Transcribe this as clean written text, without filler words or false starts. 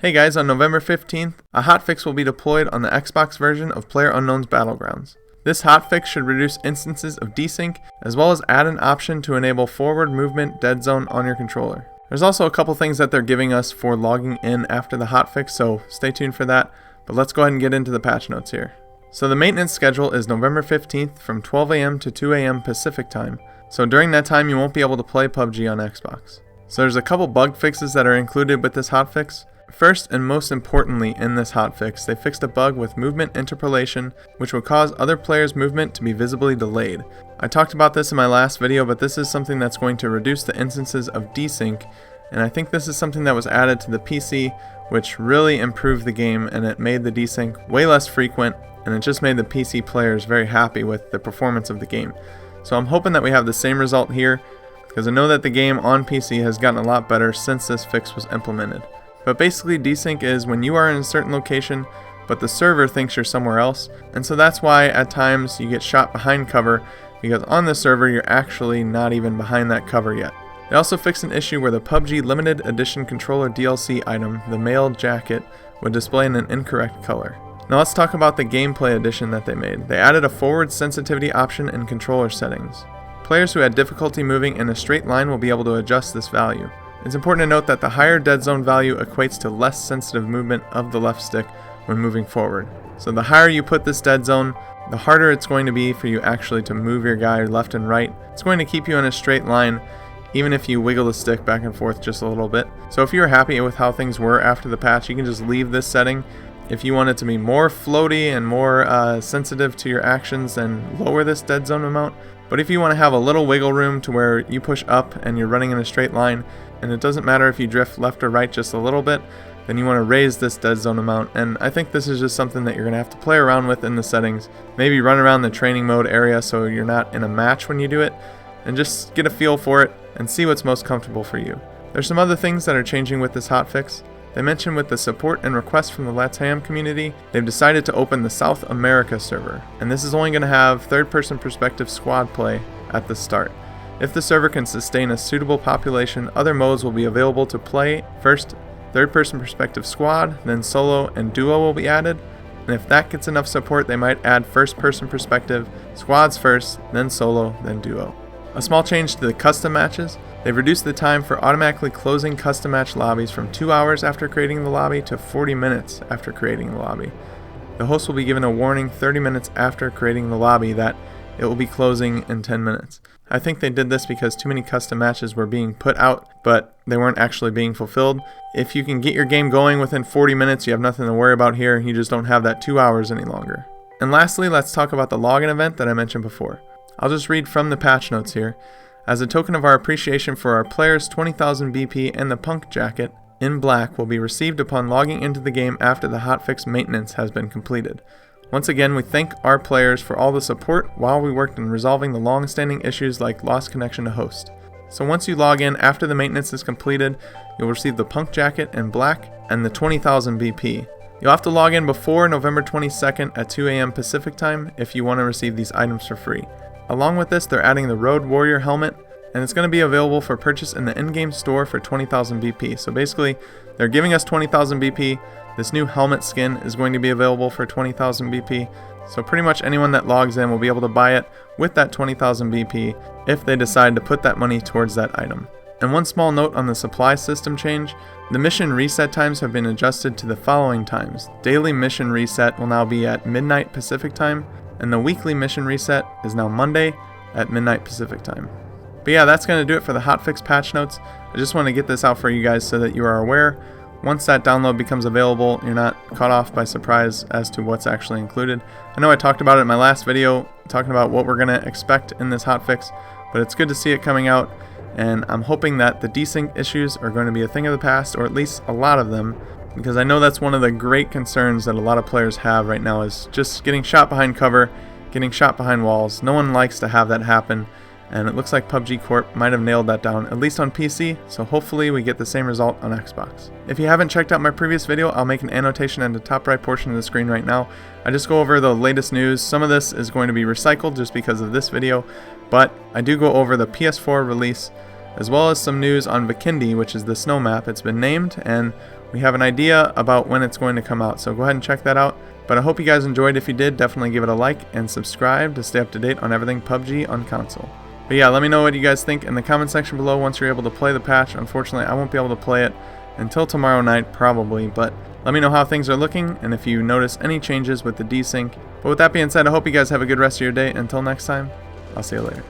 Hey guys, on November 15th, a hotfix will be deployed on the Xbox version of PlayerUnknown's Battlegrounds. This hotfix should reduce instances of desync, as well as add an option to enable forward movement dead zone on your controller. There's also a couple things that they're giving us for logging in after the hotfix, so stay tuned for that, but let's go ahead and get into the patch notes here. So the maintenance schedule is November 15th from 12 a.m. to 2 a.m. Pacific time, so during that time you won't be able to play PUBG on Xbox. So there's a couple bug fixes that are included with this hotfix. First and most importantly in this hotfix, they fixed a bug with movement interpolation, which would cause other players' movement to be visibly delayed. I talked about this in my last video, but this is something that's going to reduce the instances of desync, and I think this is something that was added to the PC, which really improved the game, and it made the desync way less frequent, and it just made the PC players very happy with the performance of the game. So I'm hoping that we have the same result here, because I know that the game on PC has gotten a lot better since this fix was implemented. But basically, desync is when you are in a certain location, but the server thinks you're somewhere else, and so that's why at times you get shot behind cover, because on the server you're actually not even behind that cover yet. They also fixed an issue where the PUBG limited edition controller DLC item, the male jacket, would display in an incorrect color. Now let's talk about the gameplay addition that they made. They added a forward sensitivity option in controller settings. Players who had difficulty moving in a straight line will be able to adjust this value. It's important to note that the higher dead zone value equates to less sensitive movement of the left stick when moving forward. So the higher you put this dead zone, the harder it's going to be for you actually to move your guy left and right. It's going to keep you in a straight line even if you wiggle the stick back and forth just a little bit. So if you're happy with how things were after the patch, you can just leave this setting. If you want it to be more floaty and more sensitive to your actions, then lower this dead zone amount. But if you want to have a little wiggle room to where you push up and you're running in a straight line, and it doesn't matter if you drift left or right just a little bit, then you want to raise this dead zone amount. And I think this is just something that you're going to have to play around with in the settings. Maybe run around the training mode area so you're not in a match when you do it, and just get a feel for it and see what's most comfortable for you. There's some other things that are changing with this hotfix. They mentioned with the support and requests from the LATAM community, they've decided to open the South America server, and this is only going to have third-person perspective squad play at the start. If the server can sustain a suitable population, other modes will be available to play. First, third-person perspective squad, then solo and duo will be added, and if that gets enough support, they might add first-person perspective, squads first, then solo, then duo. A small change to the custom matches. They've reduced the time for automatically closing custom match lobbies from 2 hours after creating the lobby to 40 minutes after creating the lobby. The host will be given a warning 30 minutes after creating the lobby that it will be closing in 10 minutes. I think they did this because too many custom matches were being put out, but they weren't actually being fulfilled. If you can get your game going within 40 minutes, you have nothing to worry about here. You just don't have that 2 hours any longer. And lastly, let's talk about the login event that I mentioned before. I'll just read from the patch notes here. As a token of our appreciation for our players, 20,000 BP and the punk jacket in black will be received upon logging into the game after the hotfix maintenance has been completed. Once again, we thank our players for all the support while we worked in resolving the long-standing issues like lost connection to host. So once you log in after the maintenance is completed, you'll receive the punk jacket in black and the 20,000 BP. You'll have to log in before November 22nd at 2 a.m. Pacific time if you want to receive these items for free. Along with this, they're adding the Road Warrior helmet, and it's going to be available for purchase in the in-game store for 20,000 BP. So basically, they're giving us 20,000 BP. This new helmet skin is going to be available for 20,000 BP. So pretty much anyone that logs in will be able to buy it with that 20,000 BP if they decide to put that money towards that item. And one small note on the supply system change, the mission reset times have been adjusted to the following times. Daily mission reset will now be at midnight Pacific time, and the weekly mission reset is now Monday at midnight Pacific time. But yeah, that's going to do it for the hotfix patch notes. I just want to get this out for you guys so that you are aware. Once that download becomes available, you're not caught off by surprise as to what's actually included. I know I talked about it in my last video, talking about what we're going to expect in this hotfix, but it's good to see it coming out, and I'm hoping that the desync issues are going to be a thing of the past, or at least a lot of them, because I know that's one of the great concerns that a lot of players have right now is just getting shot behind cover, getting shot behind walls. No one likes to have that happen, and it looks like PUBG Corp might have nailed that down, at least on PC, so hopefully we get the same result on Xbox. If you haven't checked out my previous video, I'll make an annotation in the top right portion of the screen right now. I just go over the latest news. Some of this is going to be recycled just because of this video, but I do go over the PS4 release, as well as some news on Vikendi, which is the snow map. It's been named, and we have an idea about when it's going to come out, so go ahead and check that out. But I hope you guys enjoyed. If you did, definitely give it a like and subscribe to stay up to date on everything PUBG on console. But yeah, let me know what you guys think in the comment section below once you're able to play the patch. Unfortunately, I won't be able to play it until tomorrow night probably, but let me know how things are looking and if you notice any changes with the desync. But with that being said, I hope you guys have a good rest of your day. Until next time, I'll see you later.